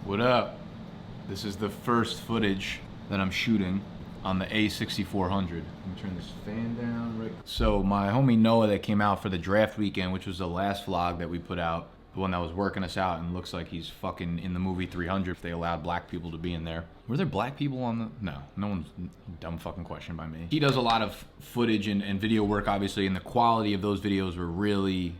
What up? This is the first footage that I'm shooting on the A6400. Let me turn this fan down right. So my homie Noah that came out for the draft weekend, which was the last vlog that we put out, the one that was working us out and looks like he's fucking in the movie 300 if they allowed black people to be in there. Were there black people on the, no one's, dumb fucking question by me. He does a lot of footage and video work obviously, and the quality of those videos were really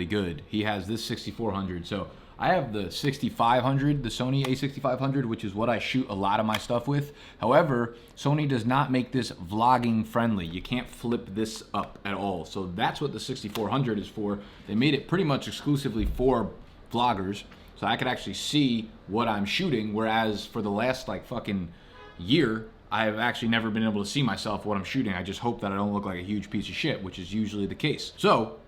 good. He has this 6400, so I have the 6500, the Sony A6500, which is what I shoot a lot of my stuff with. However, Sony does not make this vlogging friendly. You can't flip this up at all. So that's what the 6400 is for. They made it pretty much exclusively for vloggers, so I could actually see what I'm shooting, whereas for the last like fucking year, I have actually never been able to see myself what I'm shooting. I just hope that I don't look like a huge piece of shit, which is usually the case. So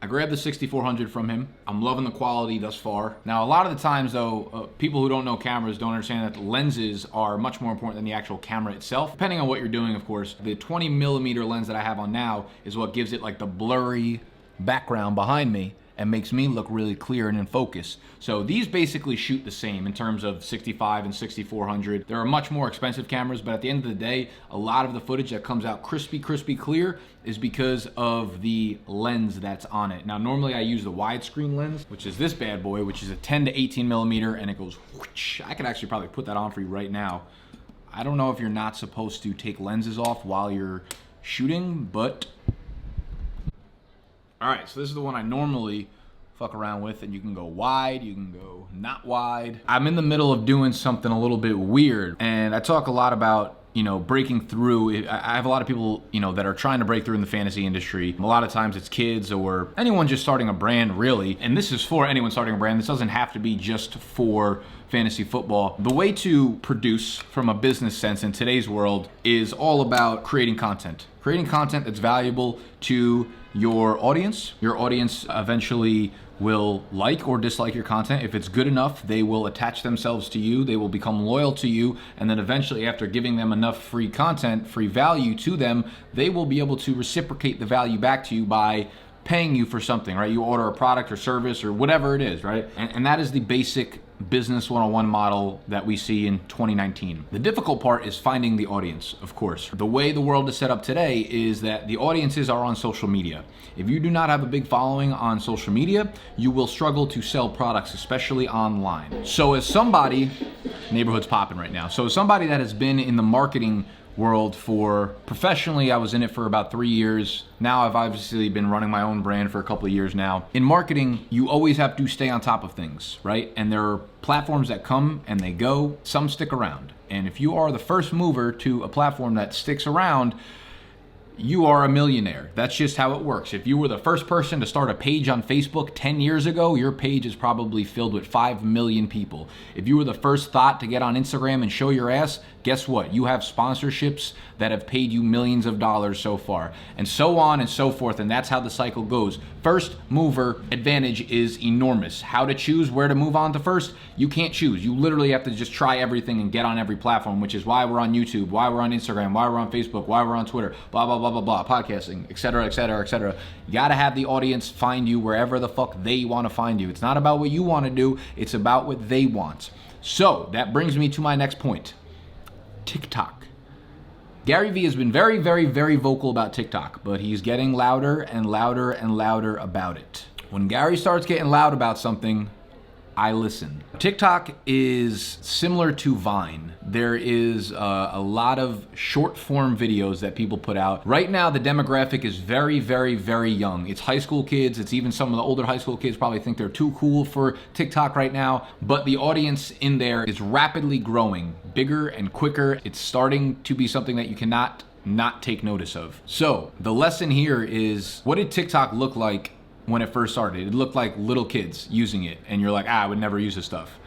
I grabbed the 6400 from him. I'm loving the quality thus far. Now, a lot of the times though, people who don't know cameras don't understand that the lenses are much more important than the actual camera itself. Depending on what you're doing, of course. The 20mm lens that I have on now is what gives it like the blurry background behind me and makes me look really clear and in focus. So these basically shoot the same in terms of 65 and 6400. There are much more expensive cameras, but at the end of the day, a lot of the footage that comes out crispy clear is because of the lens that's on it. Now, normally I use the widescreen lens, which is this bad boy, which is a 10 to 18mm, and it goes whoosh. I could actually probably put that on for you right now. I don't know if you're not supposed to take lenses off while you're shooting, but all right, so this is the one I normally fuck around with, and you can go wide, you can go not wide. I'm in the middle of doing something a little bit weird, and I talk a lot about, you know, breaking through. I have a lot of people, you know, that are trying to break through in the fantasy industry. A lot of times it's kids or anyone just starting a brand, really. And this is for anyone starting a brand. This doesn't have to be just for fantasy football. The way to produce from a business sense in today's world is all about creating content. Creating content that's valuable to your audience. Your audience eventually will like or dislike your content. If it's good enough, they will attach themselves to you, they will become loyal to you, and then eventually, after giving them enough free content, free value to them, they will be able to reciprocate the value back to you by paying you for something, right? You order a product or service or whatever it is, right? And that is the basic business 101 model that we see in 2019. The difficult part is finding the audience, of course. The way the world is set up today is that the audiences are on social media. If you do not have a big following on social media, you will struggle to sell products, especially online. So as somebody, neighborhood's popping right now. So as somebody that has been in the marketing world for professionally, I was in it for about 3 years. Now I've obviously been running my own brand for a couple of years now. In marketing, you always have to stay on top of things, right? And there are platforms that come and they go, some stick around. And if you are the first mover to a platform that sticks around, you are a millionaire. That's just how it works. If you were the first person to start a page on Facebook 10 years ago, your page is probably filled with 5 million people. If you were the first thought to get on Instagram and show your ass, guess what? You have sponsorships that have paid you millions of dollars so far, and so on and so forth, and that's how the cycle goes. First mover advantage is enormous. How to choose where to move on to first? You can't choose. You literally have to just try everything and get on every platform, which is why we're on YouTube, why we're on Instagram, why we're on Facebook, why we're on Twitter, blah, blah, blah, blah, blah, podcasting, etc., etc., etc. You gotta have the audience find you wherever the fuck they wanna find you. It's not about what you wanna do, it's about what they want. So that brings me to my next point. TikTok. Gary Vee has been very vocal about TikTok, but he's getting louder and louder and louder about it. When Gary starts getting loud about something, I listen. TikTok is similar to Vine. There is a lot of short form videos that people put out. Right now, the demographic is very young. It's high school kids. It's even some of the older high school kids probably think they're too cool for TikTok right now. But the audience in there is rapidly growing, bigger and quicker. It's starting to be something that you cannot not take notice of. So the lesson here is, what did TikTok look like when it first started? It looked like little kids using it, and you're like, I would never use this stuff.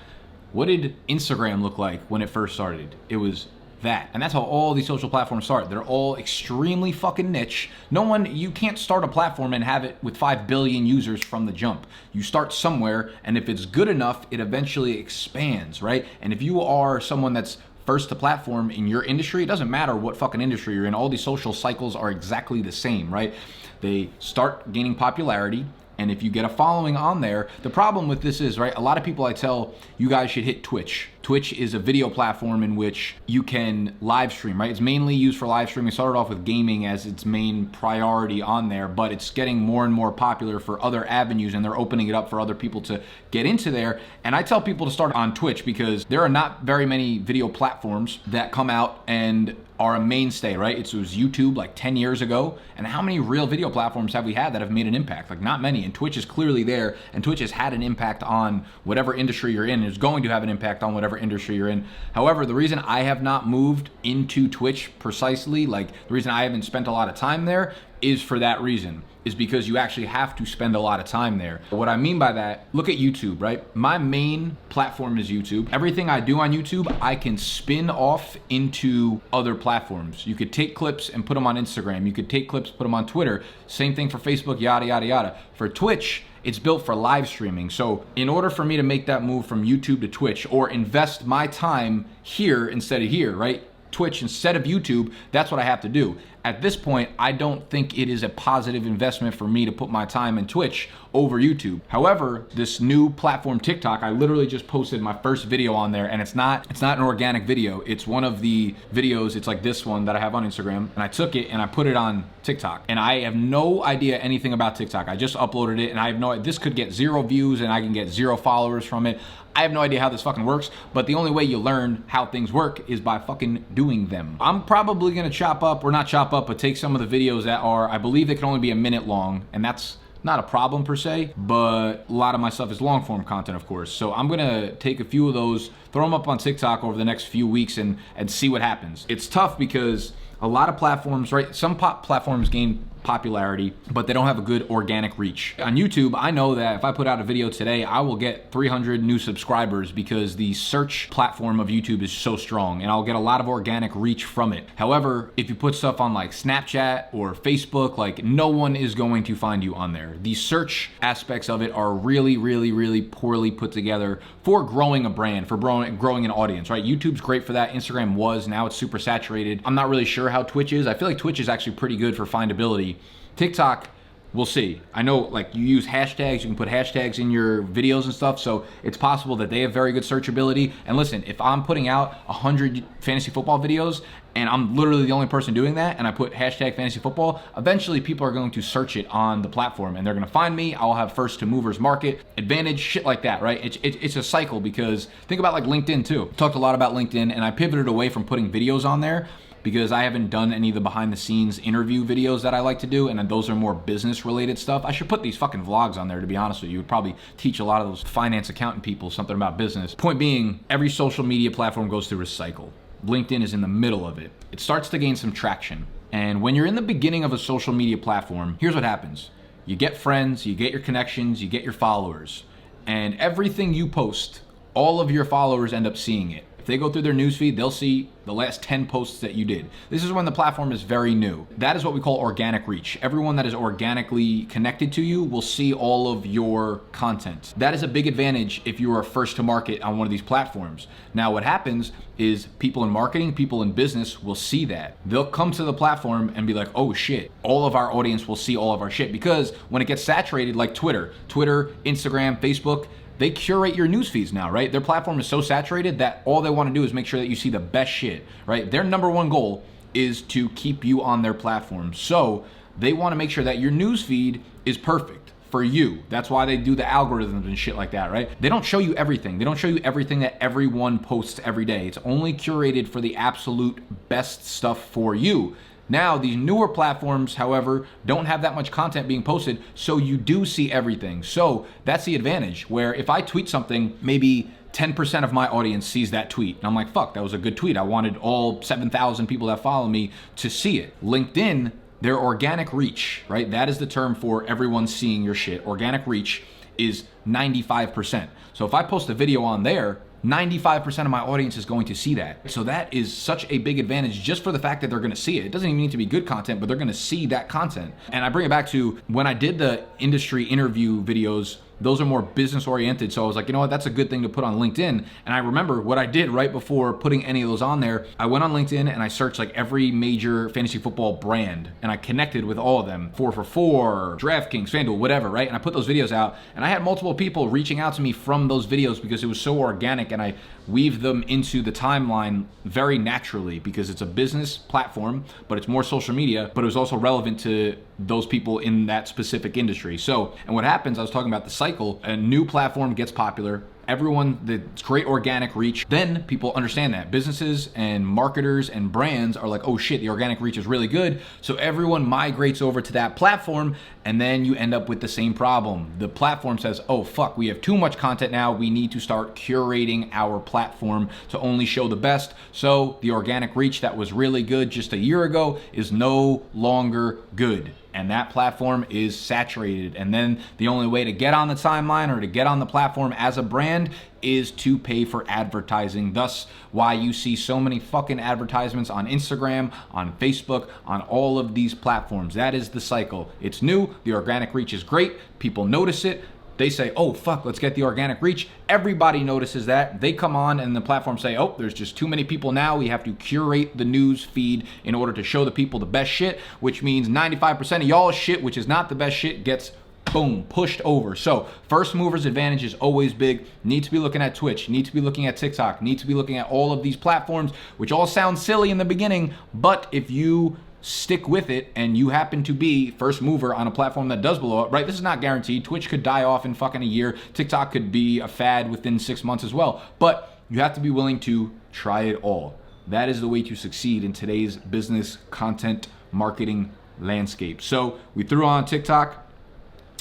What did Instagram look like when it first started? It was that. And that's how all these social platforms start. They're all extremely fucking niche. You can't start a platform and have it with 5 billion users from the jump. You start somewhere, and if it's good enough, it eventually expands, right? And if you are someone that's first to platform in your industry, it doesn't matter what fucking industry you're in, all these social cycles are exactly the same, right? They start gaining popularity, And if you get a following on there, the problem with this is, right, a lot of people I tell you guys should hit Twitch. Twitch is a video platform in which you can live stream, right? It's mainly used for live streaming. It started off with gaming as its main priority on there, but it's getting more and more popular for other avenues, and they're opening it up for other people to get into there. And I tell people to start on Twitch because there are not very many video platforms that come out and are a mainstay, right? It was YouTube like 10 years ago. And how many real video platforms have we had that have made an impact? Like not many. And Twitch is clearly there, and Twitch has had an impact on whatever industry you're in, and is going to have an impact on whatever industry you're in. However, the reason I have not moved into Twitch precisely, like the reason I haven't spent a lot of time there, is for that reason, is because you actually have to spend a lot of time there. What I mean by that, look at YouTube, right? My main platform is YouTube. Everything I do on YouTube, I can spin off into other platforms. You could take clips and put them on Instagram. You could take clips, put them on Twitter. Same thing for Facebook, yada, yada, yada. For Twitch, it's built for live streaming. So in order for me to make that move from YouTube to Twitch, or invest my time here instead of here, right? Twitch instead of YouTube, that's what I have to do. At this point, I don't think it is a positive investment for me to put my time in Twitch over YouTube. However, this new platform, TikTok, I literally just posted my first video on there, and it's not an organic video. It's one of the videos, it's like this one that I have on Instagram, and I took it and I put it on TikTok. And I have no idea anything about TikTok. I just uploaded it, and I have no, this could get 0 views and I can get 0 followers from it. I have no idea how this fucking works, but the only way you learn how things work is by fucking doing them. I'm probably gonna chop up, or not chop up, but take some of the videos that are, I believe they can only be a minute long, and that's not a problem per se, but a lot of my stuff is long form content, of course. So I'm gonna take a few of those, throw them up on TikTok over the next few weeks and see what happens. It's tough because a lot of platforms, right? Some platforms gain popularity, but they don't have a good organic reach. On YouTube, I know that if I put out a video today, I will get 300 new subscribers because the search platform of YouTube is so strong, and I'll get a lot of organic reach from it. However, if you put stuff on like Snapchat or Facebook, like no one is going to find you on there. The search aspects of it are really, really, really poorly put together for growing a brand, for growing an audience, right? YouTube's great for that. Instagram was, now it's super saturated. I'm not really sure how Twitch is. I feel like Twitch is actually pretty good for findability. TikTok, we'll see. I know like you use hashtags, you can put hashtags in your videos and stuff, so it's possible that they have very good searchability. And listen, if I'm putting out 100 fantasy football videos and I'm literally the only person doing that, and I put hashtag fantasy football, eventually people are going to search it on the platform and they're gonna find me. I'll have first to movers market advantage, shit like that, right? It's a cycle, because think about like LinkedIn too. Talked a lot about LinkedIn, and I pivoted away from putting videos on there because I haven't done any of the behind the scenes interview videos that I like to do, and those are more business related stuff. I should put these fucking vlogs on there, to be honest with you. It would probably teach a lot of those finance accountant people something about business. Point being, every social media platform goes through a cycle. LinkedIn is in the middle of it. It starts to gain some traction. And when you're in the beginning of a social media platform, here's what happens. You get friends, you get your connections, you get your followers, and everything you post, all of your followers end up seeing it. If they go through their newsfeed, they'll see the last 10 posts that you did. This is when the platform is very new. That is what we call organic reach. Everyone that is organically connected to you will see all of your content. That is a big advantage if you are first to market on one of these platforms. Now what happens is people in marketing, people in business will see that. They'll come to the platform and be like, oh shit, all of our audience will see all of our shit. Because when it gets saturated, like Twitter, Instagram, Facebook, they curate your news feeds now, right? Their platform is so saturated that all they want to do is make sure that you see the best shit, right? Their number one goal is to keep you on their platform. So they want to make sure that your news feed is perfect for you. That's why they do the algorithms and shit like that, right? They don't show you everything. They don't show you everything that everyone posts every day. It's only curated for the absolute best stuff for you. Now, these newer platforms, however, don't have that much content being posted, so you do see everything. So that's the advantage, where if I tweet something, maybe 10% of my audience sees that tweet. And I'm like, fuck, that was a good tweet. I wanted all 7,000 people that follow me to see it. LinkedIn, their organic reach, right? That is the term for everyone seeing your shit. Organic reach is 95%. So if I post a video on there, 95% of my audience is going to see that. So that is such a big advantage just for the fact that they're gonna see it. It doesn't even need to be good content, but they're gonna see that content. And I bring it back to when I did the industry interview videos those are more business oriented. So I was like, you know what, that's a good thing to put on LinkedIn. And I remember what I did right before putting any of those on there. I went on LinkedIn and I searched like every major fantasy football brand, and I connected with all of them, 4for4, DraftKings, FanDuel, whatever, right? And I put those videos out, and I had multiple people reaching out to me from those videos because it was so organic, and I weaved them into the timeline very naturally because it's a business platform, but it's more social media, but it was also relevant to those people in that specific industry. So, and what happens, I was talking about the cycle, a new platform gets popular, everyone, that's great organic reach, then people understand that. Businesses and marketers and brands are like, oh shit, the organic reach is really good. So everyone migrates over to that platform, and then you end up with the same problem. The platform says, oh fuck, we have too much content now. We need to start curating our platform to only show the best. So the organic reach that was really good just a year ago is no longer good. And that platform is saturated. And then the only way to get on the timeline or to get on the platform as a brand is to pay for advertising. Thus, why you see so many fucking advertisements on Instagram, on Facebook, on all of these platforms. That is the cycle. It's new. The organic reach is great. People notice it. They say, oh, fuck, let's get the organic reach. Everybody notices that. They come on and the platform say, oh, there's just too many people now. We have to curate the news feed in order to show the people the best shit, which means 95% of y'all's shit, which is not the best shit, gets boom, pushed over. So first movers advantage is always big. Need to be looking at Twitch, need to be looking at TikTok, need to be looking at all of these platforms, which all sound silly in the beginning, but if you stick with it and you happen to be first mover on a platform that does blow up, right? This is not guaranteed. Twitch could die off in fucking a year. TikTok could be a fad within 6 months as well. But you have to be willing to try it all. That is the way to succeed in today's business content marketing landscape. So we threw on TikTok.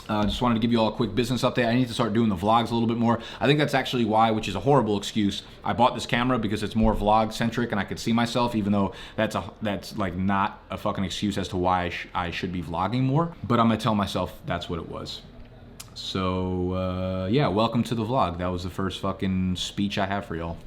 Just wanted to give you all a quick business update. I need to start doing the vlogs a little bit more. I think that's actually why, which is a horrible excuse, I bought this camera because it's more vlog centric and I could see myself, even though that's like not a fucking excuse as to why I should be vlogging more. But I'm gonna tell myself that's what it was. So yeah, welcome to the vlog. That was the first fucking speech I have for y'all.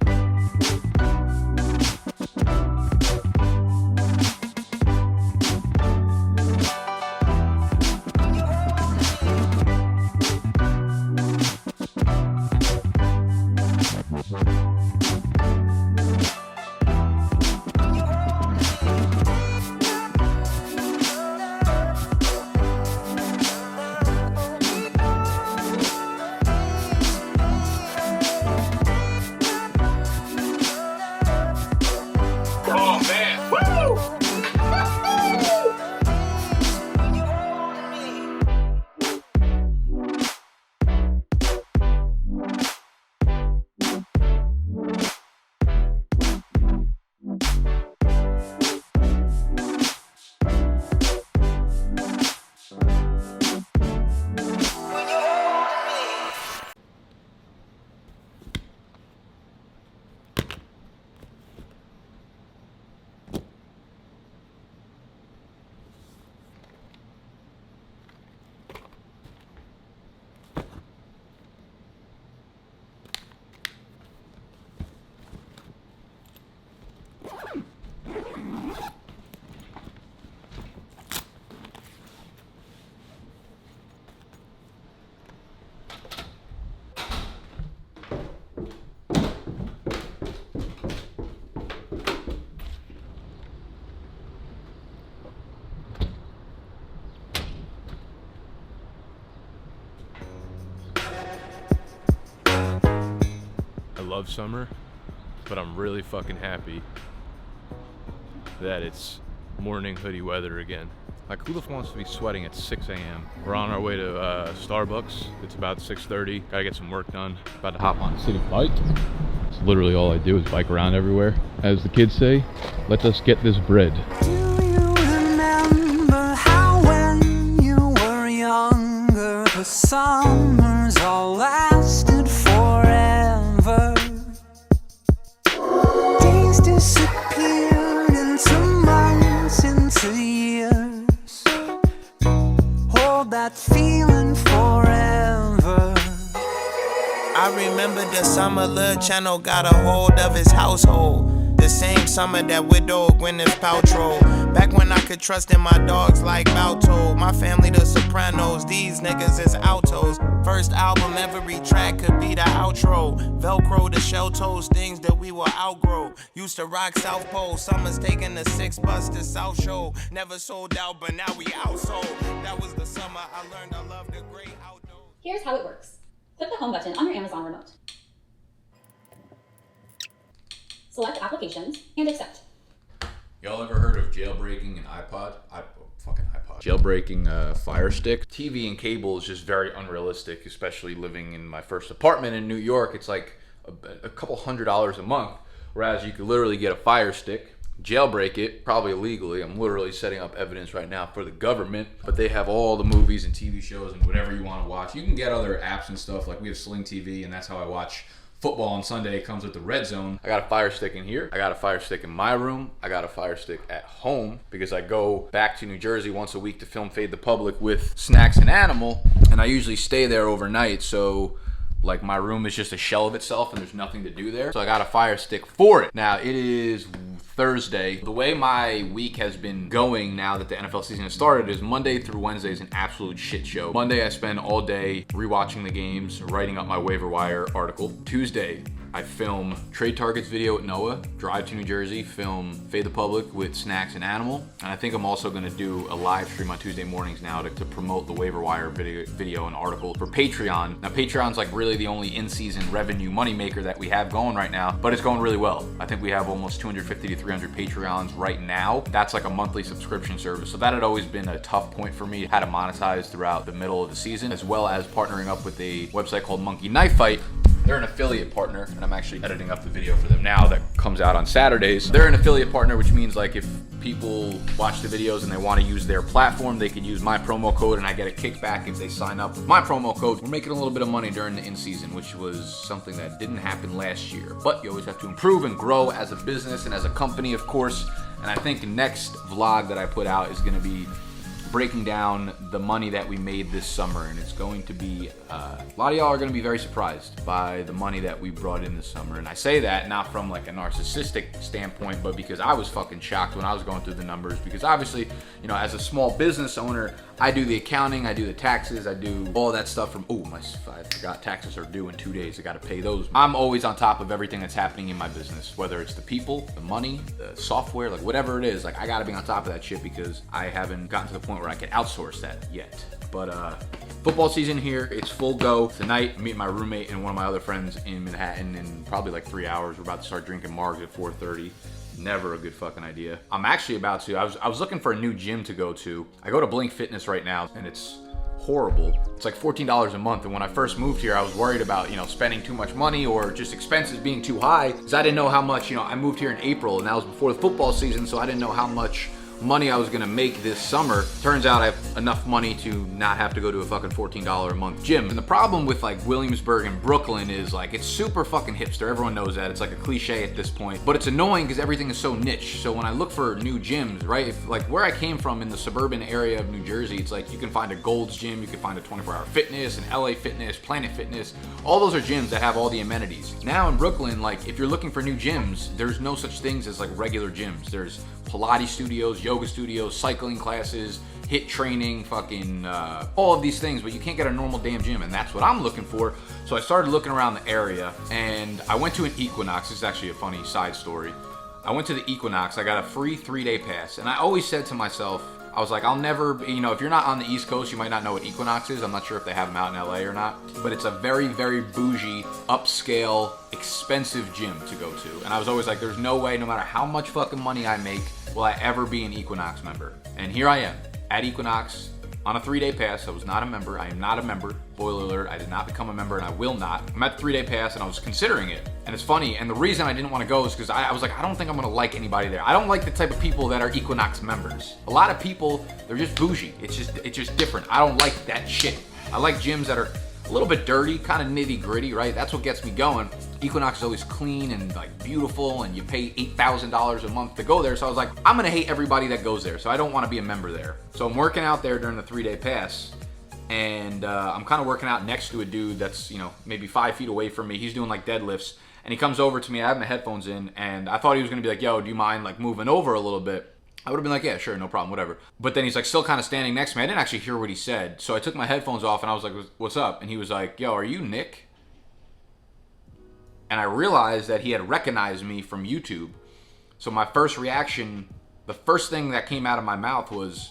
Love summer, but I'm really fucking happy that it's morning hoodie weather again. Like, who the fuck wants to be sweating at 6 a.m.? We're on our way to Starbucks. It's about 6:30. Gotta get some work done. About to hop on a city bike. It's literally all I do is bike around everywhere. As the kids say, let us get this bread. Do you remember how when you were younger, the summers all lasted forever? Days disappeared into months, into years. Hold that feeling forever. I remember the summer Lil Channel got a hold of his household. The The same summer that widowed Gwyneth Paltrow. Back when I could trust in my dogs like Balto. My family the Sopranos, these niggas is altos. First album, every track could be the outro. Velcro to shell toes, things that we will outgrow. Used to rock South Pole, summers taking the 6 bus to South Show. Never sold out, but now we outsold. That was the summer I learned I love the great outdoors. Here's how it works. Click the home button on your Amazon remote. Select applications and accept. Y'all ever heard of jailbreaking an iPod? Fucking iPod. Jailbreaking a Fire Stick. TV and cable is just very unrealistic, especially living in my first apartment in New York. It's like a couple $100s a month, whereas you could literally get a Fire Stick, jailbreak it, probably illegally. I'm literally setting up evidence right now for the government, but they have all the movies and TV shows and whatever you want to watch. You can get other apps and stuff, like we have Sling TV, and that's how I watch football on Sunday. It comes with the Red Zone. I got a Fire Stick in here. I got a Fire Stick in my room. I got a Fire Stick at home because I go back to New Jersey once a week to film Fade the Public with Snacks and Animal, and I usually stay there overnight, so like my room is just a shell of itself and there's nothing to do there. So I got a Fire Stick for it. Now it is Thursday. The way my week has been going now that the NFL season has started is Monday through Wednesday is an absolute shit show. Monday I spend all day rewatching the games, writing up my waiver wire article. Tuesday I film Trade Targets video at Noah, drive to New Jersey, film Fade the Public with Snacks and Animal. And I think I'm also gonna do a live stream on Tuesday mornings now to promote the waiver wire video and article for Patreon. Now Patreon's like really the only in-season revenue moneymaker that we have going right now, but it's going really well. I think we have almost 250 to 300 Patreons right now. That's like a monthly subscription service. So that had always been a tough point for me, how to monetize throughout the middle of the season, as well as partnering up with a website called Monkey Knife Fight. They're an affiliate partner, and I'm actually editing up the video for them now that comes out on Saturdays. They're an affiliate partner, which means like if people watch the videos and they want to use their platform, they can use my promo code and I get a kickback if they sign up with my promo code. We're making a little bit of money during the in-season, which was something that didn't happen last year. But you always have to improve and grow as a business and as a company, of course. And I think the next vlog that I put out is going to be breaking down the money that we made this summer, and it's going to be a lot of y'all are going to be very surprised by the money that we brought in this summer. And I say that not from like a narcissistic standpoint, but because I was fucking shocked when I was going through the numbers, because obviously, you know, as a small business owner, I do the accounting, I do the taxes, I do all that stuff from, I forgot taxes are due in 2 days, I gotta pay those. I'm always on top of everything that's happening in my business, whether it's the people, the money, the software, like whatever it is, like I gotta be on top of that shit because I haven't gotten to the point where I can outsource that yet. But football season here, it's full go. Tonight, I'm meeting my roommate and one of my other friends in Manhattan in probably like 3 hours. We're about to start drinking margs at 4:30. Never a good fucking idea. I'm actually about to, I was looking for a new gym to go to. I go to Blink Fitness right now and it's horrible. It's like $14 a month. And when I first moved here, I was worried about, you know, spending too much money or just expenses being too high because I didn't know how much, you know, I moved here in April and that was before the football season. So I didn't know how much money I was gonna make this summer. Turns out I have enough money to not have to go to a fucking $14 a month gym. And the problem with like Williamsburg and Brooklyn is like it's super fucking hipster. Everyone knows that. It's like a cliche at this point, but it's annoying because everything is so niche. So when I look for new gyms, right, if like where I came from in the suburban area of New Jersey, it's like you can find a Gold's Gym, you can find a 24-hour Fitness, an LA Fitness, Planet Fitness. All those are gyms that have all the amenities. Now in Brooklyn, like if you're looking for new gyms, there's no such things as like regular gyms. There's Pilates studios, yoga studios, cycling classes, HIIT training, fucking all of these things, but you can't get a normal damn gym, and that's what I'm looking for. So I started looking around the area, and I went to an Equinox. This is actually a funny side story. I went to the Equinox. I got a free 3-day pass, and I always said to myself, I was like, I'll never, you know, if you're not on the East Coast, you might not know what Equinox is. I'm not sure if they have them out in LA or not, but it's a very, very bougie, upscale, expensive gym to go to. And I was always like, there's no way, no matter how much fucking money I make, will I ever be an Equinox member. And here I am at Equinox on a 3-day pass. I was not a member. I am not a member. Spoiler alert, I did not become a member and I will not. I'm at the 3-day pass and I was considering it. And it's funny, and the reason I didn't want to go is because I was like, I don't think I'm gonna like anybody there. I don't like the type of people that are Equinox members. A lot of people, they're just bougie. It's just different. I don't like that shit. I like gyms that are a little bit dirty, kind of nitty gritty, right? That's what gets me going. Equinox is always clean and like beautiful, and you pay $8,000 a month to go there. So I was like, I'm gonna hate everybody that goes there. So I don't want to be a member there. So I'm working out there during the 3-day pass, and I'm kind of working out next to a dude that's, you know, maybe 5 feet away from me. He's doing like deadlifts, And he comes over to me, I have my headphones in, and I thought he was gonna be like, yo, do you mind like moving over a little bit? I would have been like, yeah, sure, no problem, whatever. But then he's like still kind of standing next to me. I didn't actually hear what he said. So I took my headphones off and I was like, what's up? And he was like, yo, are you Nick? And I realized that he had recognized me from YouTube. So my first reaction, the first thing that came out of my mouth was,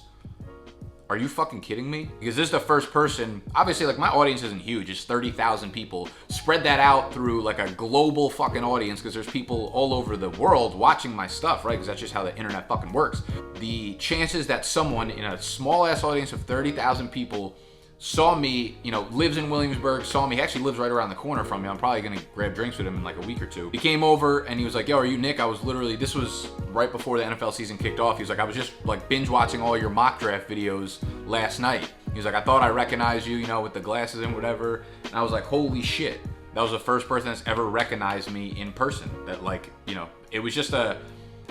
are you fucking kidding me? Because this is the first person, obviously like my audience isn't huge, it's 30,000 people. Spread that out through like a global fucking audience because there's people all over the world watching my stuff, right? Because that's just how the internet fucking works. The chances that someone in a small ass audience of 30,000 people saw me, you know, lives in Williamsburg, saw me, he actually lives right around the corner from me. I'm probably gonna grab drinks with him in like a week or two. He came over and he was like, yo, are you Nick? I was literally, this was right before the NFL season kicked off. He was like, I was just like binge watching all your mock draft videos last night. He was like, I thought I recognized you, you know, with the glasses and whatever. And I was like, holy shit. That was the first person that's ever recognized me in person. That like, you know, it was just a,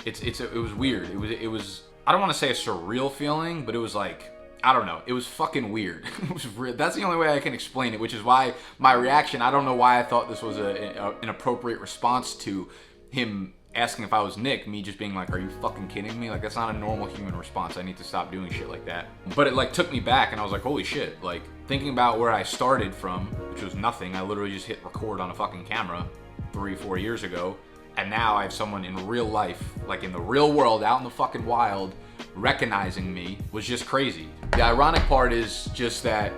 it was weird. It was, I don't want to say a surreal feeling, but it was like, I don't know. It was fucking weird. It was weird. That's the only way I can explain it, which is why my reaction, I don't know why I thought this was an appropriate response to him asking if I was Nick, me just being like, are you fucking kidding me? Like, that's not a normal human response. I need to stop doing shit like that. But it like took me back and I was like, holy shit. Like thinking about where I started from, which was nothing. I literally just hit record on a fucking camera 3-4 years ago. And now I have someone in real life, like in the real world, out in the fucking wild, recognizing me was just crazy. The ironic part is just that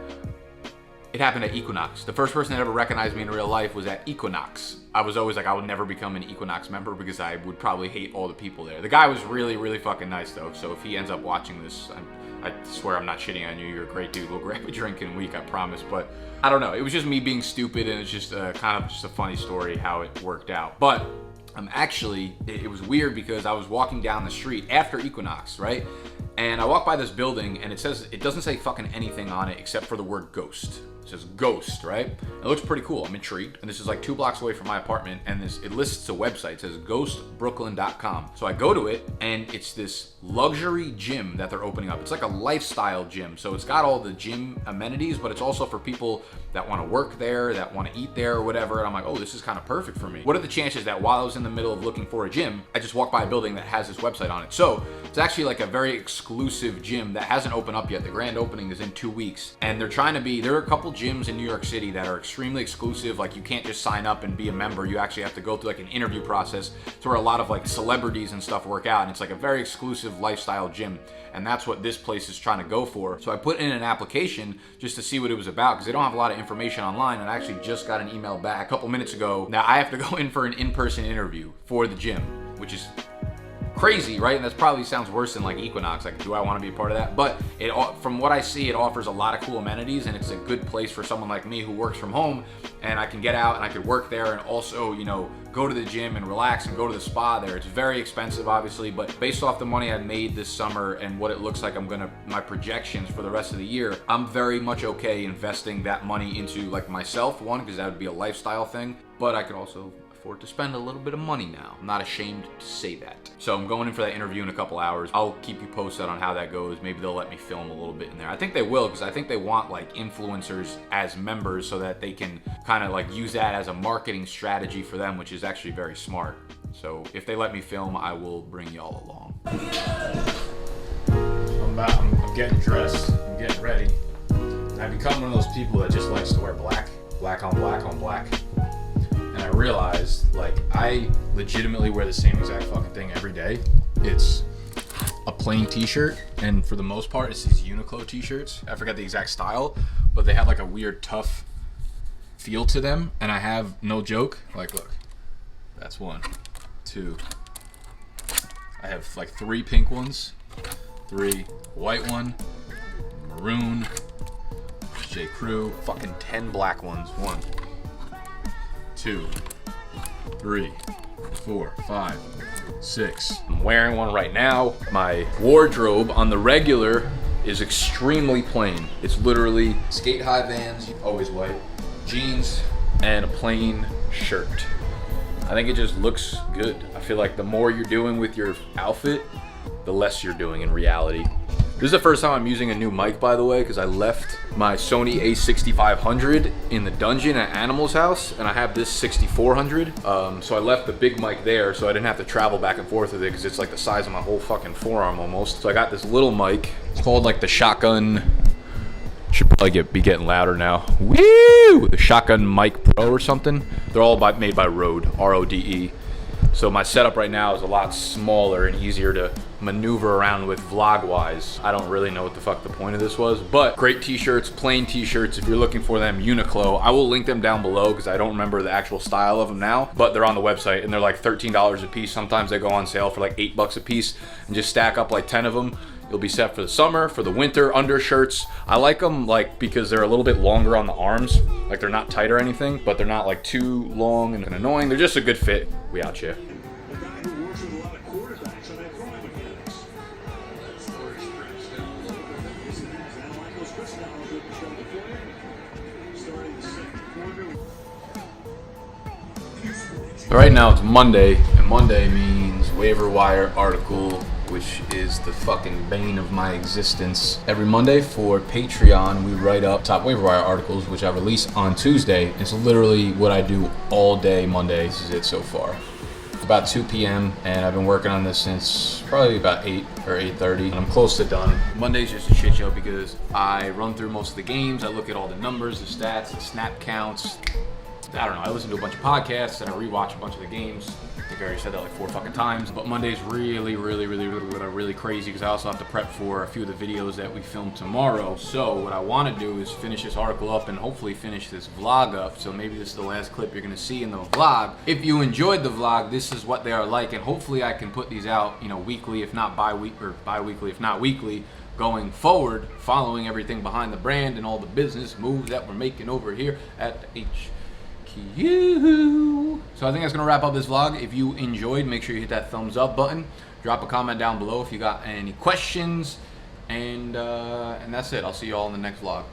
it happened at Equinox. The first person that ever recognized me in real life was at Equinox. I was always like, I would never become an Equinox member because I would probably hate all the people there. The guy was really, really fucking nice though. So if he ends up watching this, I swear I'm not shitting on you. You're a great dude. We'll grab a drink in a week, I promise. But I don't know. It was just me being stupid and it's just kind of just a funny story how it worked out. But it was weird because I was walking down the street after Equinox, right? And I walked by this building and it doesn't say fucking anything on it except for the word ghost. It says ghost, right? It looks pretty cool. I'm intrigued. And this is like 2 blocks away from my apartment. And it lists a website. It says ghostbrooklyn.com. So I go to it and it's this luxury gym that they're opening up. It's like a lifestyle gym. So it's got all the gym amenities, but it's also for people that want to work there, that want to eat there or whatever. And I'm like, oh, this is kind of perfect for me. What are the chances that while I was in the middle of looking for a gym, I just walked by a building that has this website on it? So it's actually like a very exclusive gym that hasn't opened up yet. The grand opening is in 2 weeks. And there are a couple gyms in New York City that are extremely exclusive. Like you can't just sign up and be a member. You actually have to go through like an interview process to where a lot of like celebrities and stuff work out. And it's like a very exclusive lifestyle gym. And that's what this place is trying to go for. So I put in an application just to see what it was about because they don't have a lot of information online. And I actually just got an email back a couple minutes ago. Now I have to go in for an in-person interview for the gym, which is crazy, right? And that probably sounds worse than like Equinox. Like, do I want to be a part of that? But from what I see, it offers a lot of cool amenities and it's a good place for someone like me who works from home and I can get out and I could work there and also, you know, go to the gym and relax and go to the spa there. It's very expensive, obviously, but based off the money I made this summer and what it looks like my projections for the rest of the year, I'm very much okay investing that money into like myself, one, because that would be a lifestyle thing, but I could also afford to spend a little bit of money now. I'm not ashamed to say that. So I'm going in for that interview in a couple hours. I'll keep you posted on how that goes. Maybe they'll let me film a little bit in there. I think they will because I think they want like influencers as members so that they can kind of like use that as a marketing strategy for them, which is actually very smart. So if they let me film, I will bring y'all along. I'm getting dressed. I'm getting ready. I've become one of those people that just likes to wear black on black on black. And I realized, like, I legitimately wear the same exact fucking thing every day. It's a plain t-shirt, and for the most part, it's these Uniqlo t-shirts. I forgot the exact style, but they have like a weird tough feel to them. And I have, no joke, like, look, that's 1, 2. I have like 3 pink ones, 3 white one, maroon, J. Crew, fucking 10 black ones. 1, 2, 3, 4, 5, 6. I'm wearing one right now. My wardrobe on the regular is extremely plain. It's literally skate high Vans, always white, jeans, and a plain shirt. I think it just looks good. I feel like the more you're doing with your outfit, the less you're doing in reality. This is the first time I'm using a new mic, by the way, because I left my Sony a6500 in the dungeon at Animal's house, and I have this 6400. So I left the big mic there, so I didn't have to travel back and forth with it, because it's like the size of my whole fucking forearm almost. So I got this little mic. It's called like the Shotgun. Should probably be getting louder now. Woo! The Shotgun Mic Pro or something. They're all made by Rode, R-O-D-E. So my setup right now is a lot smaller and easier to maneuver around with vlog-wise. I don't really know what the fuck the point of this was, but great t-shirts, plain t-shirts. If you're looking for them, Uniqlo. I will link them down below because I don't remember the actual style of them now, but they're on the website and they're like $13 a piece. Sometimes they go on sale for like $8 a piece, and just stack up like 10 of them. You'll be set for the summer, for the winter, undershirts. I like them like because they're a little bit longer on the arms. Like they're not tight or anything, but they're not like too long and annoying. They're just a good fit. We out here. Right now it's Monday, and Monday means waiver wire article, which is the fucking bane of my existence. Every Monday for Patreon, we write up top waiver wire articles, which I release on Tuesday. It's literally what I do all day Monday. This is it so far. It's about 2 p.m. and I've been working on this since probably about 8 or 8:30, and I'm close to done. Monday's just a shit show because I run through most of the games. I look at all the numbers, the stats, the snap counts. I don't know, I listen to a bunch of podcasts and I rewatch a bunch of the games. I think I already said that like 4 fucking times. But Monday's really crazy because I also have to prep for a few of the videos that we film tomorrow. So what I want to do is finish this article up and hopefully finish this vlog up. So maybe this is the last clip you're gonna see in the vlog. If you enjoyed the vlog, this is what they are like, and hopefully I can put these out, you know, weekly, if not bi-weekly, if not weekly, going forward, following everything behind the brand and all the business moves that we're making over here at the HQ. So I think that's gonna wrap up this vlog. If you enjoyed, make sure you hit that thumbs up button. Drop a comment down below if you got any questions, and that's it. I'll see you all in the next vlog.